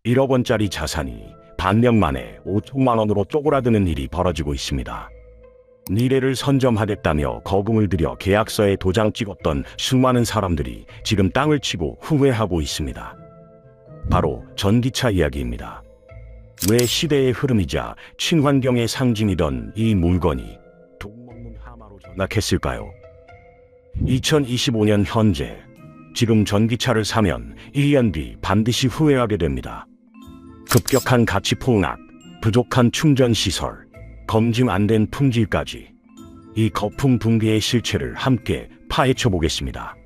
1억 원짜리 자산이 반년 만에 5천만 원으로 쪼그라드는 일이 벌어지고 있습니다. 미래를 선점하겠다며 거금을 들여 계약서에 도장 찍었던 수많은 사람들이 지금 땅을 치고 후회하고 있습니다. 바로 전기차 이야기입니다. 왜 시대의 흐름이자 친환경의 상징이던 이 물건이 독먹는 하마로 전락했을까요? 2025년 현재, 지금 전기차를 사면 1년 뒤 반드시 후회하게 됩니다. 급격한 가치 폭락, 부족한 충전 시설, 검증 안 된 품질까지 이 거품 붕괴의 실체를 함께 파헤쳐 보겠습니다.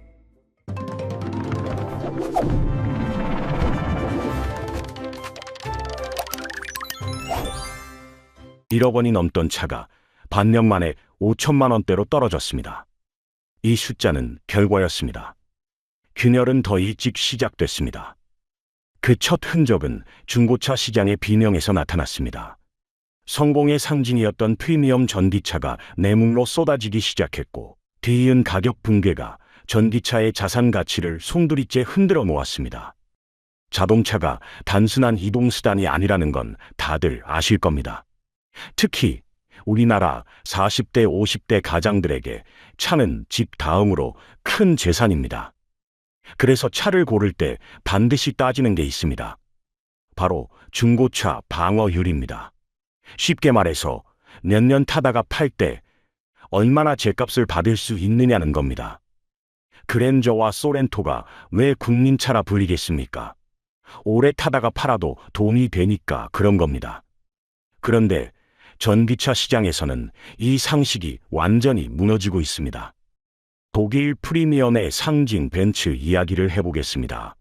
1억 원이 넘던 차가 반년 만에 5천만 원대로 떨어졌습니다. 이 숫자는 결과였습니다. 균열은 더 일찍 시작됐습니다. 그 첫 흔적은 중고차 시장의 비명에서 나타났습니다. 성공의 상징이었던 프리미엄 전기차가 내물로 쏟아지기 시작했고, 뒤이은 가격 붕괴가 전기차의 자산 가치를 송두리째 흔들어 놓았습니다. 자동차가 단순한 이동수단이 아니라는 건 다들 아실 겁니다. 특히 우리나라 40대, 50대 가장들에게 차는 집 다음으로 큰 재산입니다. 그래서 차를 고를 때 반드시 따지는 게 있습니다. 바로 중고차 방어율입니다. 쉽게 말해서 몇 년 타다가 팔 때 얼마나 제값을 받을 수 있느냐는 겁니다. 그랜저와 소렌토가 왜 국민차라 불리겠습니까? 오래 타다가 팔아도 돈이 되니까 그런 겁니다. 그런데 전기차 시장에서는 이 상식이 완전히 무너지고 있습니다. 독일 프리미엄의 상징 벤츠 이야기를 해보겠습니다.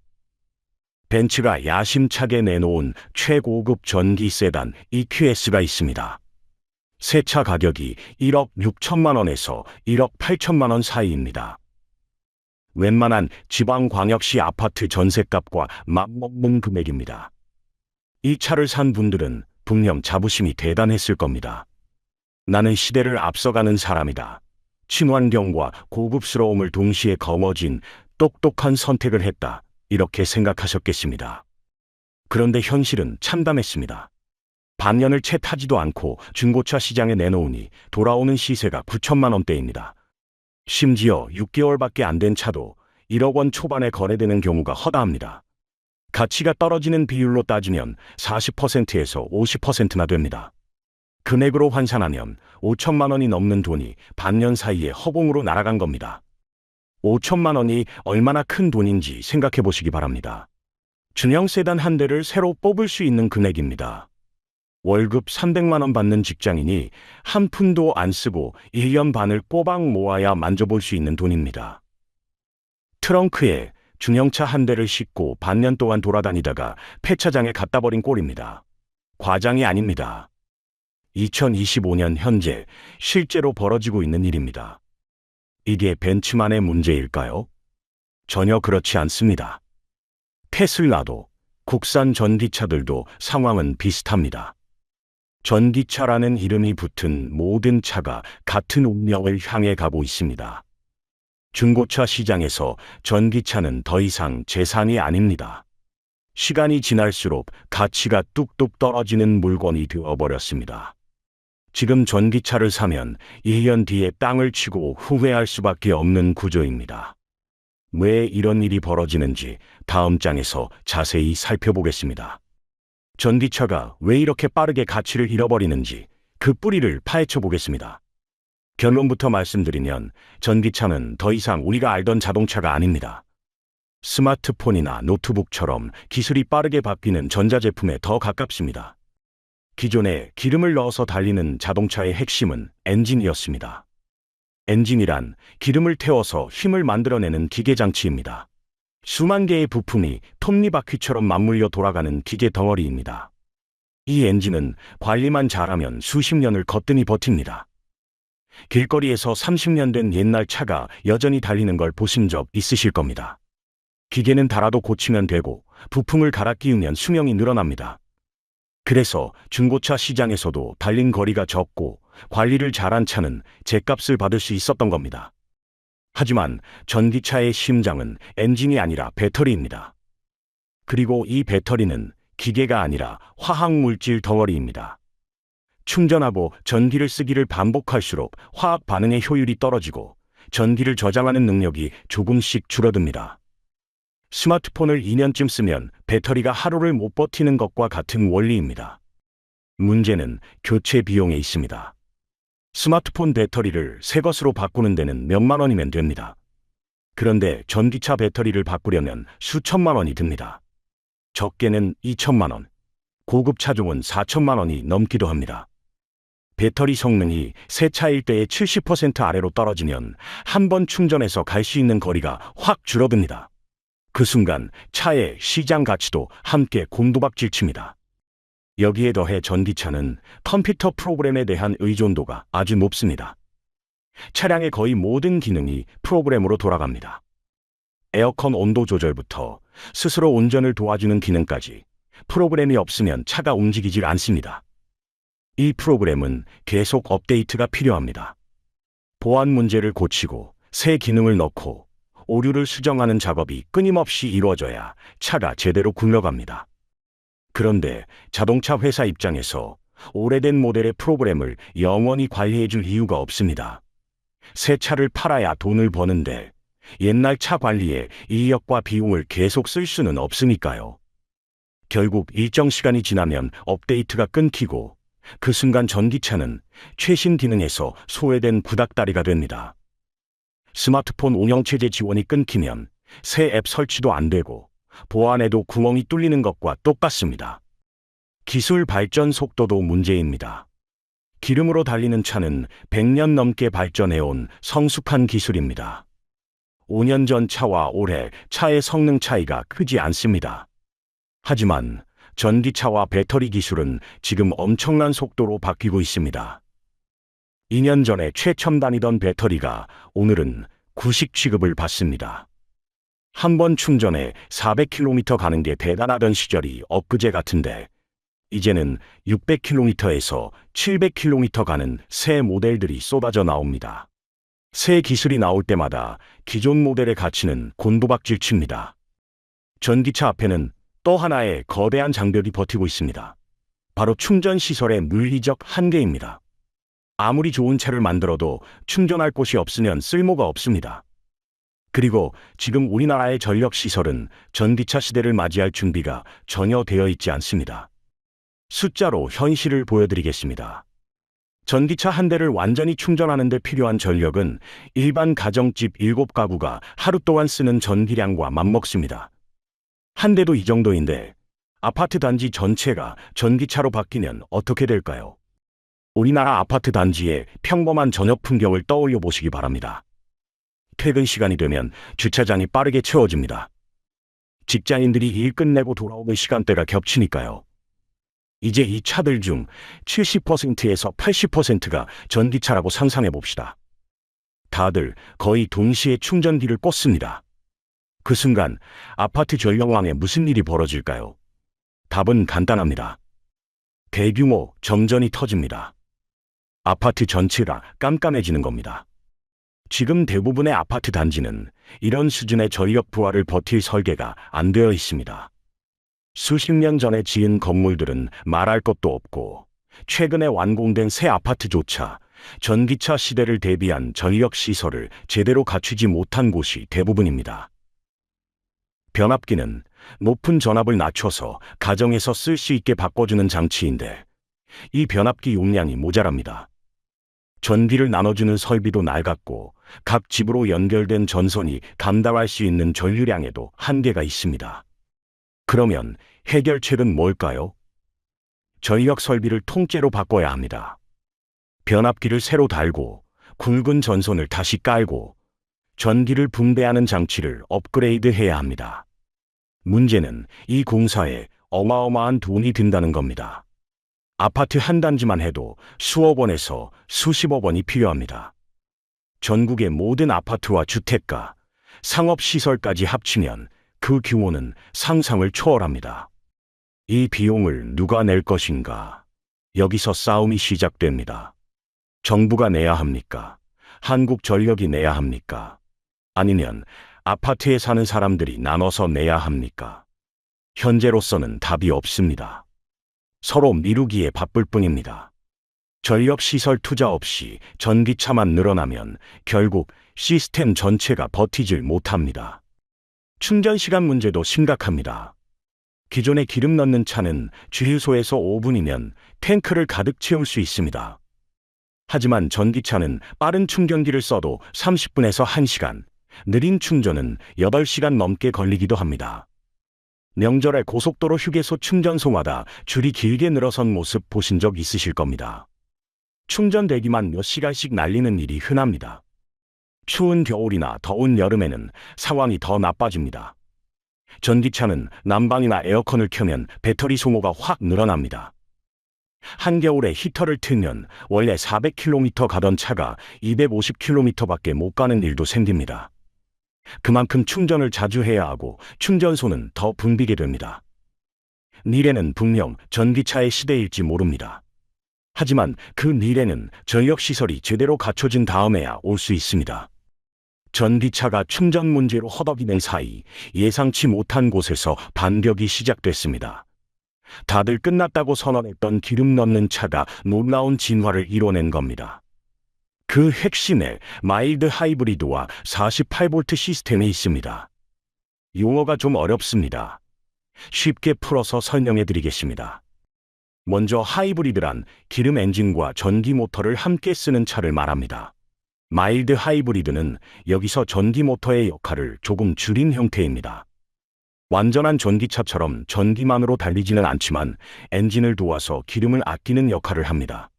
벤츠가 야심차게 내놓은 최고급 전기 세단 EQS가 있습니다. 새 차 가격이 1억 6천만 원에서 1억 8천만 원 사이입니다. 웬만한 지방광역시 아파트 전셋값과 맞먹는 금액입니다. 이 차를 산 분들은 분명 자부심이 대단했을 겁니다. 나는 시대를 앞서가는 사람이다. 친환경과 고급스러움을 동시에 거머쥔 똑똑한 선택을 했다. 이렇게 생각하셨겠습니다. 그런데 현실은 참담했습니다. 반년을 채 타지도 않고 중고차 시장에 내놓으니 돌아오는 시세가 9천만 원대입니다. 심지어 6개월밖에 안 된 차도 1억 원 초반에 거래되는 경우가 허다합니다. 가치가 떨어지는 비율로 따지면 40%에서 50%나 됩니다. 금액으로 환산하면 5천만 원이 넘는 돈이 반년 사이에 허공으로 날아간 겁니다. 5천만 원이 얼마나 큰 돈인지 생각해 보시기 바랍니다. 중형 세단 한 대를 새로 뽑을 수 있는 금액입니다. 월급 300만 원 받는 직장인이 한 푼도 안 쓰고 1년 반을 꼬박 모아야 만져볼 수 있는 돈입니다. 트렁크에 중형차 한 대를 싣고 반년 동안 돌아다니다가 폐차장에 갖다 버린 꼴입니다. 과장이 아닙니다. 2025년 현재 실제로 벌어지고 있는 일입니다. 이게 벤츠만의 문제일까요? 전혀 그렇지 않습니다. 테슬라도, 국산 전기차들도 상황은 비슷합니다. 전기차라는 이름이 붙은 모든 차가 같은 운명을 향해 가고 있습니다. 중고차 시장에서 전기차는 더 이상 재산이 아닙니다. 시간이 지날수록 가치가 뚝뚝 떨어지는 물건이 되어버렸습니다. 지금 전기차를 사면 1년 뒤에 땅을 치고 후회할 수밖에 없는 구조입니다. 왜 이런 일이 벌어지는지 다음 장에서 자세히 살펴보겠습니다. 전기차가 왜 이렇게 빠르게 가치를 잃어버리는지 그 뿌리를 파헤쳐 보겠습니다. 결론부터 말씀드리면 전기차는 더 이상 우리가 알던 자동차가 아닙니다. 스마트폰이나 노트북처럼 기술이 빠르게 바뀌는 전자제품에 더 가깝습니다. 기존에 기름을 넣어서 달리는 자동차의 핵심은 엔진이었습니다. 엔진이란 기름을 태워서 힘을 만들어내는 기계장치입니다. 수만 개의 부품이 톱니바퀴처럼 맞물려 돌아가는 기계 덩어리입니다. 이 엔진은 관리만 잘하면 수십 년을 거뜬히 버팁니다. 길거리에서 30년 된 옛날 차가 여전히 달리는 걸 보신 적 있으실 겁니다. 기계는 달아도 고치면 되고 부품을 갈아 끼우면 수명이 늘어납니다. 그래서 중고차 시장에서도 달린 거리가 적고 관리를 잘한 차는 제값을 받을 수 있었던 겁니다. 하지만 전기차의 심장은 엔진이 아니라 배터리입니다. 그리고 이 배터리는 기계가 아니라 화학물질 덩어리입니다. 충전하고 전기를 쓰기를 반복할수록 화학 반응의 효율이 떨어지고 전기를 저장하는 능력이 조금씩 줄어듭니다. 스마트폰을 2년쯤 쓰면 배터리가 하루를 못 버티는 것과 같은 원리입니다. 문제는 교체 비용에 있습니다. 스마트폰 배터리를 새 것으로 바꾸는 데는 몇만 원이면 됩니다. 그런데 전기차 배터리를 바꾸려면 수천만 원이 듭니다. 적게는 2천만 원, 고급 차종은 4천만 원이 넘기도 합니다. 배터리 성능이 새 차일 때의 70% 아래로 떨어지면 한 번 충전해서 갈 수 있는 거리가 확 줄어듭니다. 그 순간 차의 시장 가치도 함께 곤두박질칩니다. 여기에 더해 전기차는 컴퓨터 프로그램에 대한 의존도가 아주 높습니다. 차량의 거의 모든 기능이 프로그램으로 돌아갑니다. 에어컨 온도 조절부터 스스로 운전을 도와주는 기능까지 프로그램이 없으면 차가 움직이질 않습니다. 이 프로그램은 계속 업데이트가 필요합니다. 보안 문제를 고치고 새 기능을 넣고 오류를 수정하는 작업이 끊임없이 이루어져야 차가 제대로 굴러갑니다. 그런데 자동차 회사 입장에서 오래된 모델의 프로그램을 영원히 관리해 줄 이유가 없습니다. 새 차를 팔아야 돈을 버는데 옛날 차 관리에 인력과 비용을 계속 쓸 수는 없으니까요. 결국 일정 시간이 지나면 업데이트가 끊기고 그 순간 전기차는 최신 기능에서 소외된 구닥다리가 됩니다. 스마트폰 운영체제 지원이 끊기면 새 앱 설치도 안 되고 보안에도 구멍이 뚫리는 것과 똑같습니다. 기술 발전 속도도 문제입니다. 기름으로 달리는 차는 100년 넘게 발전해온 성숙한 기술입니다. 5년 전 차와 올해 차의 성능 차이가 크지 않습니다. 하지만 전기차와 배터리 기술은 지금 엄청난 속도로 바뀌고 있습니다. 2년 전에 최첨단이던 배터리가 오늘은 구식 취급을 받습니다. 한 번 충전에 400km 가는 게 대단하던 시절이 엊그제 같은데 이제는 600km에서 700km 가는 새 모델들이 쏟아져 나옵니다. 새 기술이 나올 때마다 기존 모델의 가치는 곤두박질칩니다. 전기차 앞에는 또 하나의 거대한 장벽이 버티고 있습니다. 바로 충전 시설의 물리적 한계입니다. 아무리 좋은 차를 만들어도 충전할 곳이 없으면 쓸모가 없습니다. 그리고 지금 우리나라의 전력 시설은 전기차 시대를 맞이할 준비가 전혀 되어 있지 않습니다. 숫자로 현실을 보여드리겠습니다. 전기차 한 대를 완전히 충전하는 데 필요한 전력은 일반 가정집 7가구가 하루 동안 쓰는 전기량과 맞먹습니다. 한 대도 이 정도인데 아파트 단지 전체가 전기차로 바뀌면 어떻게 될까요? 우리나라 아파트 단지의 평범한 저녁 풍경을 떠올려 보시기 바랍니다. 퇴근 시간이 되면 주차장이 빠르게 채워집니다. 직장인들이 일 끝내고 돌아오는 시간대가 겹치니까요. 이제 이 차들 중 70%에서 80%가 전기차라고 상상해 봅시다. 다들 거의 동시에 충전기를 꽂습니다. 그 순간 아파트 전력망에 무슨 일이 벌어질까요? 답은 간단합니다. 대규모 정전이 터집니다. 아파트 전체가 깜깜해지는 겁니다. 지금 대부분의 아파트 단지는 이런 수준의 전력 부하를 버틸 설계가 안 되어 있습니다. 수십 년 전에 지은 건물들은 말할 것도 없고 최근에 완공된 새 아파트조차 전기차 시대를 대비한 전력 시설을 제대로 갖추지 못한 곳이 대부분입니다. 변압기는 높은 전압을 낮춰서 가정에서 쓸 수 있게 바꿔주는 장치인데 이 변압기 용량이 모자랍니다. 전기를 나눠주는 설비도 낡았고 각 집으로 연결된 전선이 감당할 수 있는 전류량에도 한계가 있습니다. 그러면 해결책은 뭘까요? 전력 설비를 통째로 바꿔야 합니다. 변압기를 새로 달고 굵은 전선을 다시 깔고 전기를 분배하는 장치를 업그레이드해야 합니다. 문제는 이 공사에 어마어마한 돈이 든다는 겁니다. 아파트 한 단지만 해도 수억 원에서 수십억 원이 필요합니다. 전국의 모든 아파트와 주택가, 상업시설까지 합치면 그 규모는 상상을 초월합니다. 이 비용을 누가 낼 것인가? 여기서 싸움이 시작됩니다. 정부가 내야 합니까? 한국전력이 내야 합니까? 아니면 아파트에 사는 사람들이 나눠서 내야 합니까? 현재로서는 답이 없습니다. 서로 미루기에 바쁠 뿐입니다. 전력시설 투자 없이 전기차만 늘어나면 결국 시스템 전체가 버티질 못합니다. 충전 시간 문제도 심각합니다. 기존에 기름 넣는 차는 주유소에서 5분이면 탱크를 가득 채울 수 있습니다. 하지만 전기차는 빠른 충전기를 써도 30분에서 1시간, 느린 충전은 8시간 넘게 걸리기도 합니다. 명절에 고속도로 휴게소 충전소마다 줄이 길게 늘어선 모습 보신 적 있으실 겁니다. 충전되기만 몇 시간씩 날리는 일이 흔합니다. 추운 겨울이나 더운 여름에는 상황이 더 나빠집니다. 전기차는 난방이나 에어컨을 켜면 배터리 소모가 확 늘어납니다. 한겨울에 히터를 틀면 원래 400km 가던 차가 250km밖에 못 가는 일도 생깁니다. 그만큼 충전을 자주 해야 하고 충전소는 더 붐비게 됩니다. 미래는 분명 전기차의 시대일지 모릅니다. 하지만 그 미래는 전력시설이 제대로 갖춰진 다음에야 올 수 있습니다. 전기차가 충전 문제로 허덕이는 사이 예상치 못한 곳에서 반격이 시작됐습니다. 다들 끝났다고 선언했던 기름 넣는 차가 놀라운 진화를 이뤄낸 겁니다. 그 핵심에 마일드 하이브리드와 48V 시스템이 있습니다. 용어가 좀 어렵습니다. 쉽게 풀어서 설명해 드리겠습니다. 먼저 하이브리드란 기름 엔진과 전기 모터를 함께 쓰는 차를 말합니다. 마일드 하이브리드는 여기서 전기 모터의 역할을 조금 줄인 형태입니다. 완전한 전기차처럼 전기만으로 달리지는 않지만 엔진을 도와서 기름을 아끼는 역할을 합니다.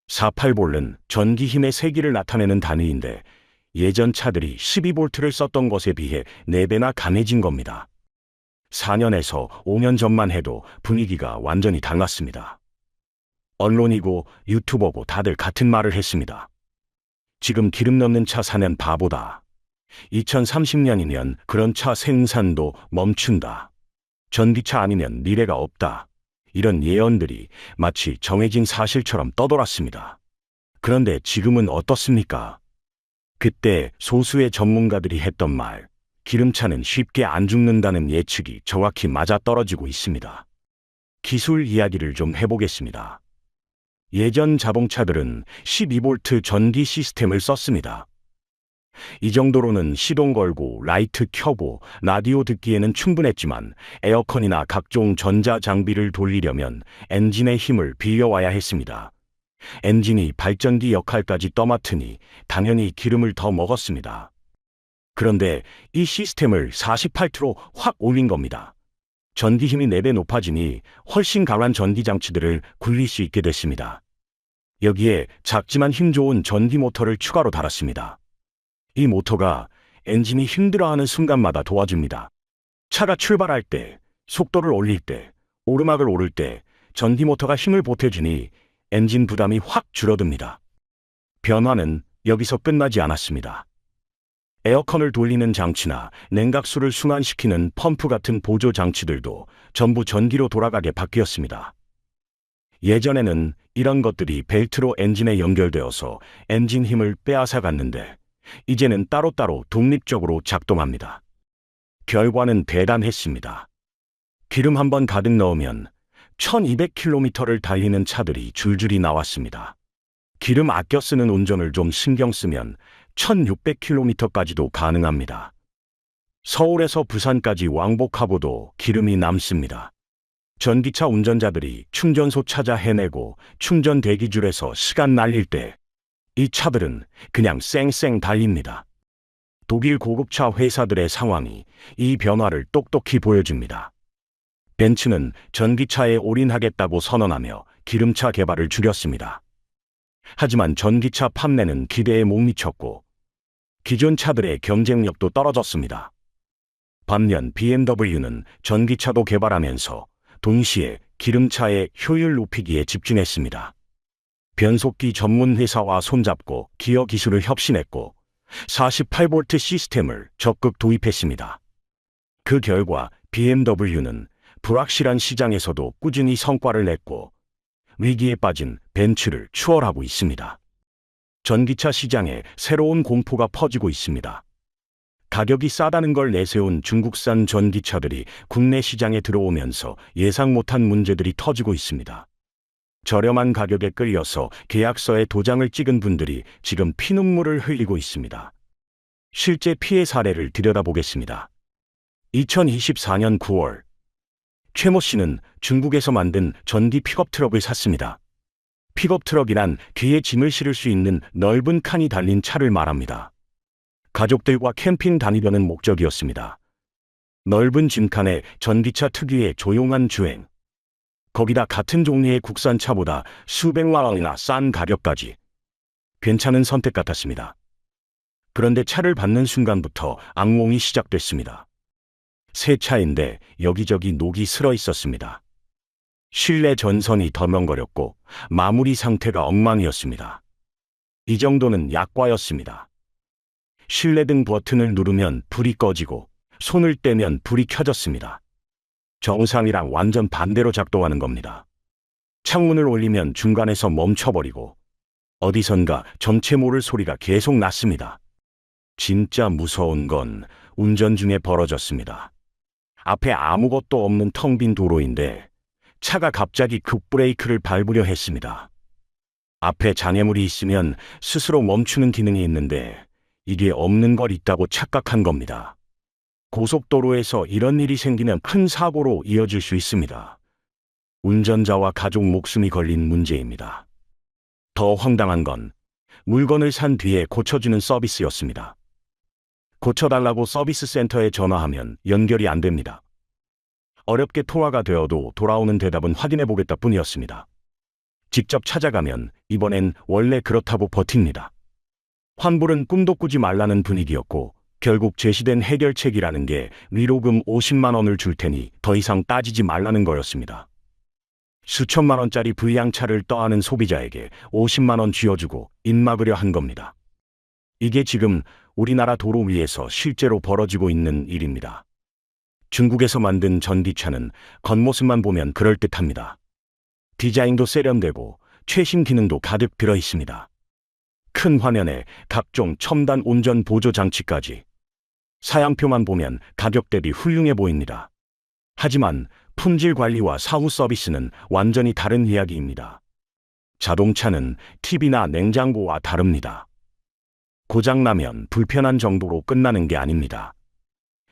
48V는 전기 힘의 세기를 나타내는 단위인데 예전 차들이 12V를 썼던 것에 비해 4배나 강해진 겁니다. 4년에서 5년 전만 해도 분위기가 완전히 달랐습니다. 언론이고 유튜버고 다들 같은 말을 했습니다. 지금 기름 넣는 차 사면 바보다. 2030년이면 그런 차 생산도 멈춘다. 전기차 아니면 미래가 없다. 이런 예언들이 마치 정해진 사실처럼 떠돌았습니다. 그런데 지금은 어떻습니까? 그때 소수의 전문가들이 했던 말, 기름차는 쉽게 안 죽는다는 예측이 정확히 맞아떨어지고 있습니다. 기술 이야기를 좀 해보겠습니다. 예전 자동차들은 12V 전기 시스템을 썼습니다. 이 정도로는 시동 걸고 라이트 켜고 라디오 듣기에는 충분했지만 에어컨이나 각종 전자장비를 돌리려면 엔진의 힘을 빌려와야 했습니다. 엔진이 발전기 역할까지 떠맡으니 당연히 기름을 더 먹었습니다. 그런데 이 시스템을 48V로 확 올린 겁니다. 전기 힘이 4배 높아지니 훨씬 강한 전기장치들을 굴릴 수 있게 됐습니다. 여기에 작지만 힘 좋은 전기 모터를 추가로 달았습니다. 이 모터가 엔진이 힘들어하는 순간마다 도와줍니다. 차가 출발할 때, 속도를 올릴 때, 오르막을 오를 때 전기 모터가 힘을 보태주니 엔진 부담이 확 줄어듭니다. 변화는 여기서 끝나지 않았습니다. 에어컨을 돌리는 장치나 냉각수를 순환시키는 펌프 같은 보조 장치들도 전부 전기로 돌아가게 바뀌었습니다. 예전에는 이런 것들이 벨트로 엔진에 연결되어서 엔진 힘을 빼앗아갔는데 이제는 따로따로 독립적으로 작동합니다. 결과는 대단했습니다. 기름 한 번 가득 넣으면 1200km를 달리는 차들이 줄줄이 나왔습니다. 기름 아껴 쓰는 운전을 좀 신경 쓰면 1600km까지도 가능합니다. 서울에서 부산까지 왕복하고도 기름이 남습니다. 전기차 운전자들이 충전소 찾아 헤매고 충전 대기줄에서 시간 날릴 때 이 차들은 그냥 쌩쌩 달립니다. 독일 고급차 회사들의 상황이 이 변화를 똑똑히 보여줍니다. 벤츠는 전기차에 올인하겠다고 선언하며 기름차 개발을 줄였습니다. 하지만 전기차 판매는 기대에 못 미쳤고 기존 차들의 경쟁력도 떨어졌습니다. 반면 BMW는 전기차도 개발하면서 동시에 기름차의 효율 높이기에 집중했습니다. 변속기 전문 회사와 손잡고 기어 기술을 혁신했고 48V 시스템을 적극 도입했습니다. 그 결과 BMW는 불확실한 시장에서도 꾸준히 성과를 냈고 위기에 빠진 벤츠를 추월하고 있습니다. 전기차 시장에 새로운 공포가 퍼지고 있습니다. 가격이 싸다는 걸 내세운 중국산 전기차들이 국내 시장에 들어오면서 예상 못한 문제들이 터지고 있습니다. 저렴한 가격에 끌려서 계약서에 도장을 찍은 분들이 지금 피눈물을 흘리고 있습니다. 실제 피해 사례를 들여다보겠습니다. 2024년 9월, 최모 씨는 중국에서 만든 전기 픽업 트럭을 샀습니다. 픽업 트럭이란 귀에 짐을 실을 수 있는 넓은 칸이 달린 차를 말합니다. 가족들과 캠핑 다니려는 목적이었습니다. 넓은 짐칸에 전기차 특유의 조용한 주행. 거기다 같은 종류의 국산차보다 수백만 원이나 싼 가격까지. 괜찮은 선택 같았습니다. 그런데 차를 받는 순간부터 악몽이 시작됐습니다. 새 차인데 여기저기 녹이 슬어 있었습니다. 실내 전선이 덜렁거렸고 마무리 상태가 엉망이었습니다. 이 정도는 약과였습니다. 실내등 버튼을 누르면 불이 꺼지고 손을 떼면 불이 켜졌습니다. 정상이랑 완전 반대로 작동하는 겁니다. 창문을 올리면 중간에서 멈춰버리고 어디선가 정체 모를 소리가 계속 났습니다. 진짜 무서운 건 운전 중에 벌어졌습니다. 앞에 아무것도 없는 텅 빈 도로인데 차가 갑자기 급브레이크를 밟으려 했습니다. 앞에 장애물이 있으면 스스로 멈추는 기능이 있는데 이게 없는 걸 있다고 착각한 겁니다. 고속도로에서 이런 일이 생기면 큰 사고로 이어질 수 있습니다. 운전자와 가족 목숨이 걸린 문제입니다. 더 황당한 건 물건을 산 뒤에 고쳐주는 서비스였습니다. 고쳐달라고 서비스 센터에 전화하면 연결이 안 됩니다. 어렵게 통화가 되어도 돌아오는 대답은 확인해 보겠다 뿐이었습니다. 직접 찾아가면 이번엔 원래 그렇다고 버팁니다. 환불은 꿈도 꾸지 말라는 분위기였고 결국 제시된 해결책이라는 게 위로금 50만 원을 줄 테니 더 이상 따지지 말라는 거였습니다. 수천만 원짜리 불량차를 떠안은 소비자에게 50만 원 쥐어주고 입막으려 한 겁니다. 이게 지금 우리나라 도로 위에서 실제로 벌어지고 있는 일입니다. 중국에서 만든 전기차는 겉모습만 보면 그럴듯합니다. 디자인도 세련되고 최신 기능도 가득 들어 있습니다. 큰 화면에 각종 첨단 운전 보조 장치까지. 사양표만 보면 가격 대비 훌륭해 보입니다. 하지만 품질 관리와 사후 서비스는 완전히 다른 이야기입니다. 자동차는 TV나 냉장고와 다릅니다. 고장나면 불편한 정도로 끝나는 게 아닙니다.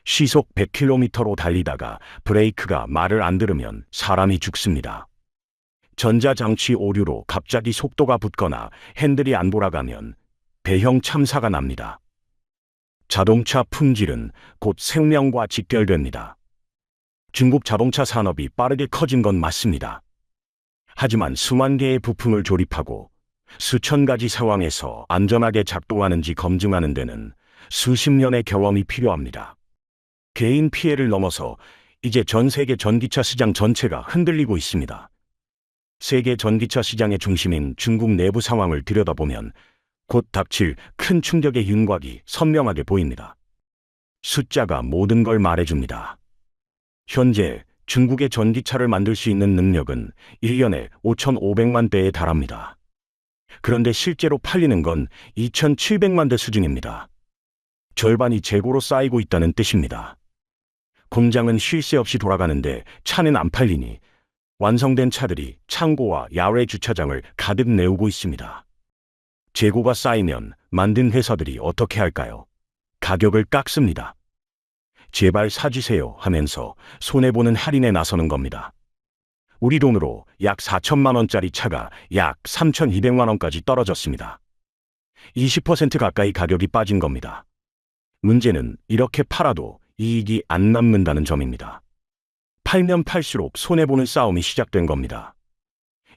시속 100km로 달리다가 브레이크가 말을 안 들으면 사람이 죽습니다. 전자장치 오류로 갑자기 속도가 붙거나 핸들이 안 돌아가면 대형 참사가 납니다. 자동차 품질은 곧 생명과 직결됩니다. 중국 자동차 산업이 빠르게 커진 건 맞습니다. 하지만 수만 개의 부품을 조립하고 수천 가지 상황에서 안전하게 작동하는지 검증하는 데는 수십 년의 경험이 필요합니다. 개인 피해를 넘어서 이제 전 세계 전기차 시장 전체가 흔들리고 있습니다. 세계 전기차 시장의 중심인 중국 내부 상황을 들여다보면 곧 닥칠 큰 충격의 윤곽이 선명하게 보입니다. 숫자가 모든 걸 말해줍니다. 현재 중국의 전기차를 만들 수 있는 능력은 1년에 5,500만 대에 달합니다. 그런데 실제로 팔리는 건 2,700만 대 수준입니다. 절반이 재고로 쌓이고 있다는 뜻입니다. 공장은 쉴 새 없이 돌아가는데 차는 안 팔리니 완성된 차들이 창고와 야외 주차장을 가득 메우고 있습니다. 재고가 쌓이면 만든 회사들이 어떻게 할까요? 가격을 깎습니다. 제발 사주세요 하면서 손해보는 할인에 나서는 겁니다. 우리 돈으로 약 4천만 원짜리 차가 약 3,200만 원까지 떨어졌습니다. 20% 가까이 가격이 빠진 겁니다. 문제는 이렇게 팔아도 이익이 안 남는다는 점입니다. 팔면 팔수록 손해보는 싸움이 시작된 겁니다.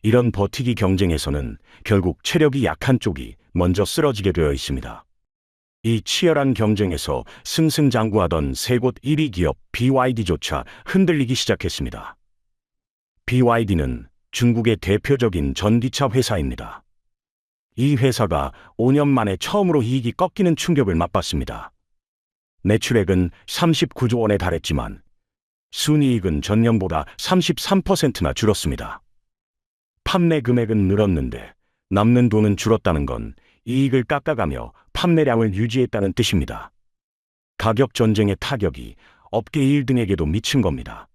이런 버티기 경쟁에서는 결국 체력이 약한 쪽이 먼저 쓰러지게 되어 있습니다. 이 치열한 경쟁에서 승승장구하던 세 곳 1위 기업 BYD조차 흔들리기 시작했습니다. BYD는 중국의 대표적인 전기차 회사입니다. 이 회사가 5년 만에 처음으로 이익이 꺾이는 충격을 맛봤습니다. 매출액은 39조 원에 달했지만 순이익은 전년보다 33%나 줄었습니다. 판매 금액은 늘었는데 남는 돈은 줄었다는 건 이익을 깎아가며 판매량을 유지했다는 뜻입니다. 가격 전쟁의 타격이 업계 1등에게도 미친 겁니다.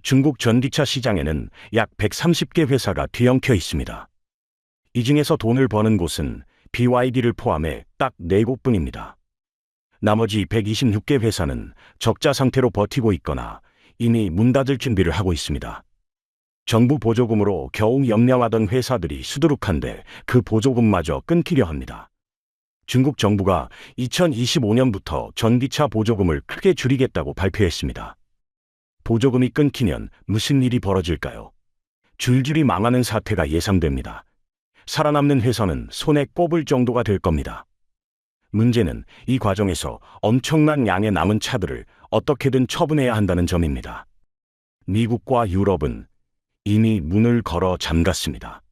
중국 전기차 시장에는 약 130개 회사가 뒤엉켜 있습니다. 이 중에서 돈을 버는 곳은 BYD를 포함해 딱 4곳뿐입니다. 나머지 126개 회사는 적자 상태로 버티고 있거나 이미 문 닫을 준비를 하고 있습니다. 정부 보조금으로 겨우 영양하던 회사들이 수두룩한데 그 보조금마저 끊기려 합니다. 중국 정부가 2025년부터 전기차 보조금을 크게 줄이겠다고 발표했습니다. 보조금이 끊기면 무슨 일이 벌어질까요? 줄줄이 망하는 사태가 예상됩니다. 살아남는 회사는 손에 꼽을 정도가 될 겁니다. 문제는 이 과정에서 엄청난 양의 남은 차들을 어떻게든 처분해야 한다는 점입니다. 미국과 유럽은 이미 문을 걸어 잠갔습니다.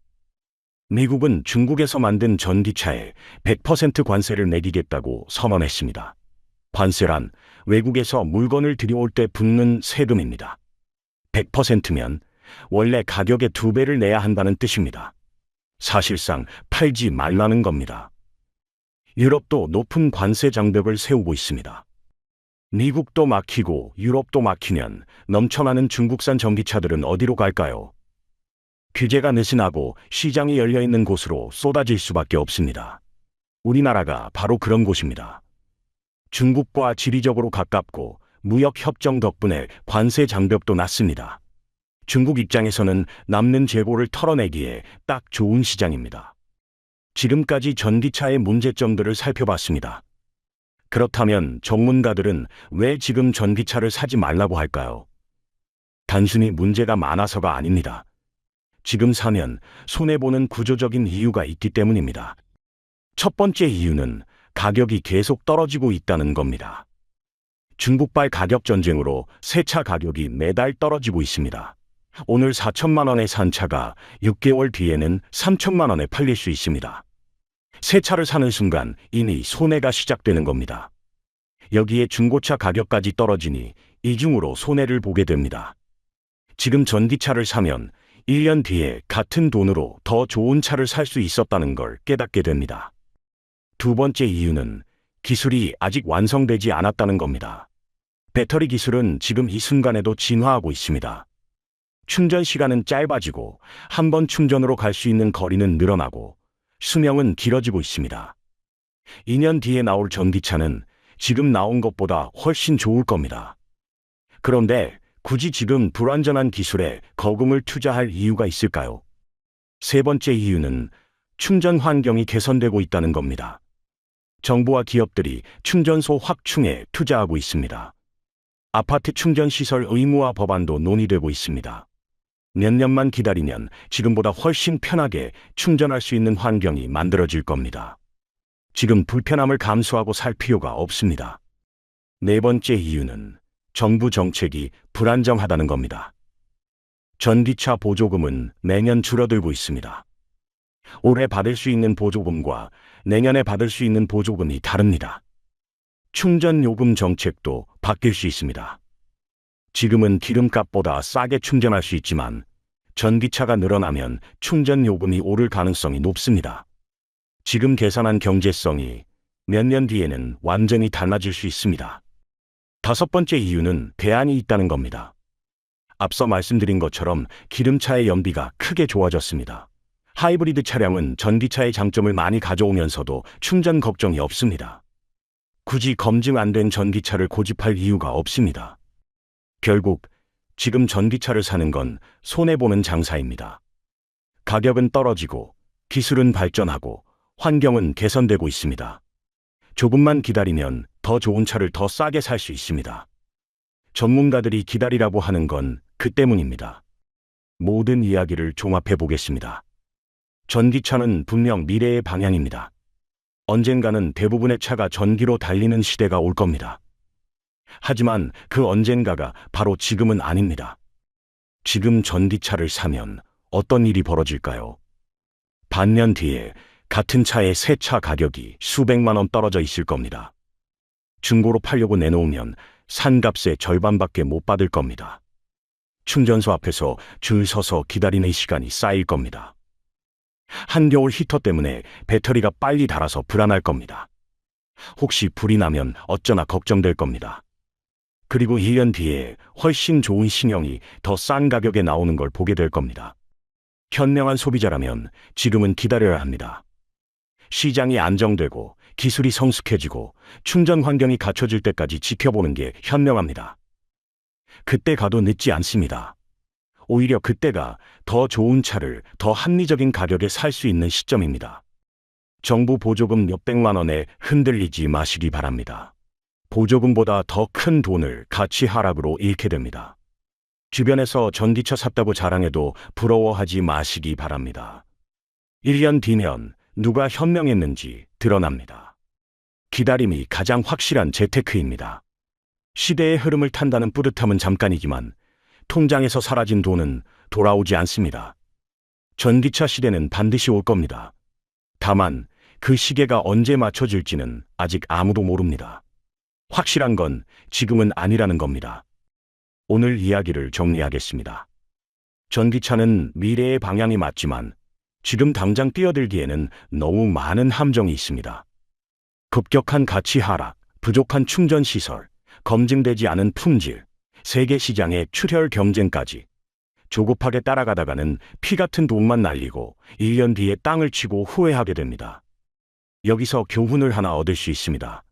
미국은 중국에서 만든 전기차에 100% 관세를 매기겠다고 선언했습니다. 관세란 외국에서 물건을 들여올 때 붙는 세금입니다. 100%면 원래 가격의 2배를 내야 한다는 뜻입니다. 사실상 팔지 말라는 겁니다. 유럽도 높은 관세 장벽을 세우고 있습니다. 미국도 막히고 유럽도 막히면 넘쳐나는 중국산 전기차들은 어디로 갈까요? 규제가 느슨하고 시장이 열려있는 곳으로 쏟아질 수밖에 없습니다. 우리나라가 바로 그런 곳입니다. 중국과 지리적으로 가깝고 무역협정 덕분에 관세 장벽도 낮습니다. 중국 입장에서는 남는 재고를 털어내기에 딱 좋은 시장입니다. 지금까지 전기차의 문제점들을 살펴봤습니다. 그렇다면 전문가들은 왜 지금 전기차를 사지 말라고 할까요? 단순히 문제가 많아서가 아닙니다. 지금 사면 손해보는 구조적인 이유가 있기 때문입니다. 첫 번째 이유는 가격이 계속 떨어지고 있다는 겁니다. 중국발 가격 전쟁으로 새 차 가격이 매달 떨어지고 있습니다. 오늘 4천만 원에 산 차가 6개월 뒤에는 3천만 원에 팔릴 수 있습니다. 새 차를 사는 순간 이미 손해가 시작되는 겁니다. 여기에 중고차 가격까지 떨어지니 이중으로 손해를 보게 됩니다. 지금 전기차를 사면 1년 뒤에 같은 돈으로 더 좋은 차를 살 수 있었다는 걸 깨닫게 됩니다. 두 번째 이유는 기술이 아직 완성되지 않았다는 겁니다. 배터리 기술은 지금 이 순간에도 진화하고 있습니다. 충전 시간은 짧아지고 한 번 충전으로 갈 수 있는 거리는 늘어나고 수명은 길어지고 있습니다. 2년 뒤에 나올 전기차는 지금 나온 것보다 훨씬 좋을 겁니다. 그런데 굳이 지금 불완전한 기술에 거금을 투자할 이유가 있을까요? 세 번째 이유는 충전 환경이 개선되고 있다는 겁니다. 정부와 기업들이 충전소 확충에 투자하고 있습니다. 아파트 충전 시설 의무화 법안도 논의되고 있습니다. 몇 년만 기다리면 지금보다 훨씬 편하게 충전할 수 있는 환경이 만들어질 겁니다. 지금 불편함을 감수하고 살 필요가 없습니다. 네 번째 이유는 정부 정책이 불안정하다는 겁니다. 전기차 보조금은 매년 줄어들고 있습니다. 올해 받을 수 있는 보조금과 내년에 받을 수 있는 보조금이 다릅니다. 충전 요금 정책도 바뀔 수 있습니다. 지금은 기름값보다 싸게 충전할 수 있지만 전기차가 늘어나면 충전 요금이 오를 가능성이 높습니다. 지금 계산한 경제성이 몇 년 뒤에는 완전히 달라질 수 있습니다. 다섯 번째 이유는 대안이 있다는 겁니다. 앞서 말씀드린 것처럼 기름차의 연비가 크게 좋아졌습니다. 하이브리드 차량은 전기차의 장점을 많이 가져오면서도 충전 걱정이 없습니다. 굳이 검증 안 된 전기차를 고집할 이유가 없습니다. 결국 지금 전기차를 사는 건 손해보는 장사입니다. 가격은 떨어지고 기술은 발전하고 환경은 개선되고 있습니다. 조금만 기다리면 더 좋은 차를 더 싸게 살 수 있습니다. 전문가들이 기다리라고 하는 건 그 때문입니다. 모든 이야기를 종합해 보겠습니다. 전기차는 분명 미래의 방향입니다. 언젠가는 대부분의 차가 전기로 달리는 시대가 올 겁니다. 하지만 그 언젠가가 바로 지금은 아닙니다. 지금 전기차를 사면 어떤 일이 벌어질까요? 반년 뒤에 같은 차의 새 차 가격이 수백만 원 떨어져 있을 겁니다. 중고로 팔려고 내놓으면 산 값의 절반밖에 못 받을 겁니다. 충전소 앞에서 줄 서서 기다리는 시간이 쌓일 겁니다. 한겨울 히터 때문에 배터리가 빨리 닳아서 불안할 겁니다. 혹시 불이 나면 어쩌나 걱정될 겁니다. 그리고 1년 뒤에 훨씬 좋은 신형이 더 싼 가격에 나오는 걸 보게 될 겁니다. 현명한 소비자라면 지금은 기다려야 합니다. 시장이 안정되고 기술이 성숙해지고 충전 환경이 갖춰질 때까지 지켜보는 게 현명합니다. 그때 가도 늦지 않습니다. 오히려 그때가 더 좋은 차를 더 합리적인 가격에 살 수 있는 시점입니다. 정부 보조금 몇백만 원에 흔들리지 마시기 바랍니다. 보조금보다 더 큰 돈을 가치 하락으로 잃게 됩니다. 주변에서 전기차 샀다고 자랑해도 부러워하지 마시기 바랍니다. 1년 뒤면 누가 현명했는지 드러납니다. 기다림이 가장 확실한 재테크입니다. 시대의 흐름을 탄다는 뿌듯함은 잠깐이지만 통장에서 사라진 돈은 돌아오지 않습니다. 전기차 시대는 반드시 올 겁니다. 다만 그 시계가 언제 맞춰질지는 아직 아무도 모릅니다. 확실한 건 지금은 아니라는 겁니다. 오늘 이야기를 정리하겠습니다. 전기차는 미래의 방향이 맞지만 지금 당장 뛰어들기에는 너무 많은 함정이 있습니다. 급격한 가치 하락, 부족한 충전 시설, 검증되지 않은 품질, 세계 시장의 출혈 경쟁까지 조급하게 따라가다가는 피 같은 돈만 날리고 1년 뒤에 땅을 치고 후회하게 됩니다. 여기서 교훈을 하나 얻을 수 있습니다.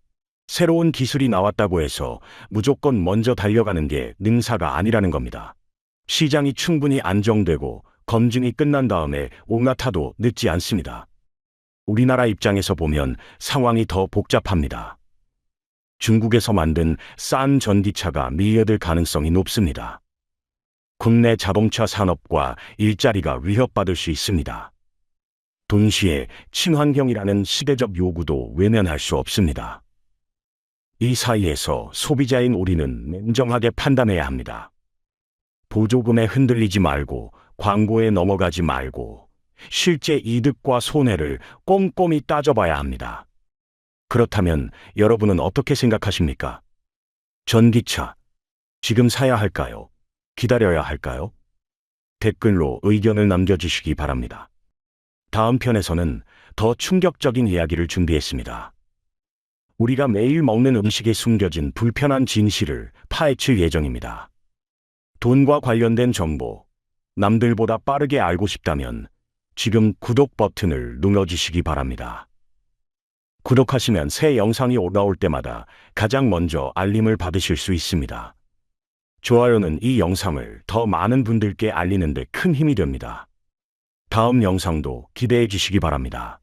새로운 기술이 나왔다고 해서 무조건 먼저 달려가는 게 능사가 아니라는 겁니다. 시장이 충분히 안정되고 검증이 끝난 다음에 올라타도 늦지 않습니다. 우리나라 입장에서 보면 상황이 더 복잡합니다. 중국에서 만든 싼 전기차가 밀려들 가능성이 높습니다. 국내 자동차 산업과 일자리가 위협받을 수 있습니다. 동시에 친환경이라는 시대적 요구도 외면할 수 없습니다. 이 사이에서 소비자인 우리는 냉정하게 판단해야 합니다. 보조금에 흔들리지 말고 광고에 넘어가지 말고 실제 이득과 손해를 꼼꼼히 따져봐야 합니다. 그렇다면 여러분은 어떻게 생각하십니까? 전기차, 지금 사야 할까요? 기다려야 할까요? 댓글로 의견을 남겨주시기 바랍니다. 다음 편에서는 더 충격적인 이야기를 준비했습니다. 우리가 매일 먹는 음식에 숨겨진 불편한 진실을 파헤칠 예정입니다. 돈과 관련된 정보, 남들보다 빠르게 알고 싶다면 지금 구독 버튼을 눌러주시기 바랍니다. 구독하시면 새 영상이 올라올 때마다 가장 먼저 알림을 받으실 수 있습니다. 좋아요는 이 영상을 더 많은 분들께 알리는 데 큰 힘이 됩니다. 다음 영상도 기대해 주시기 바랍니다.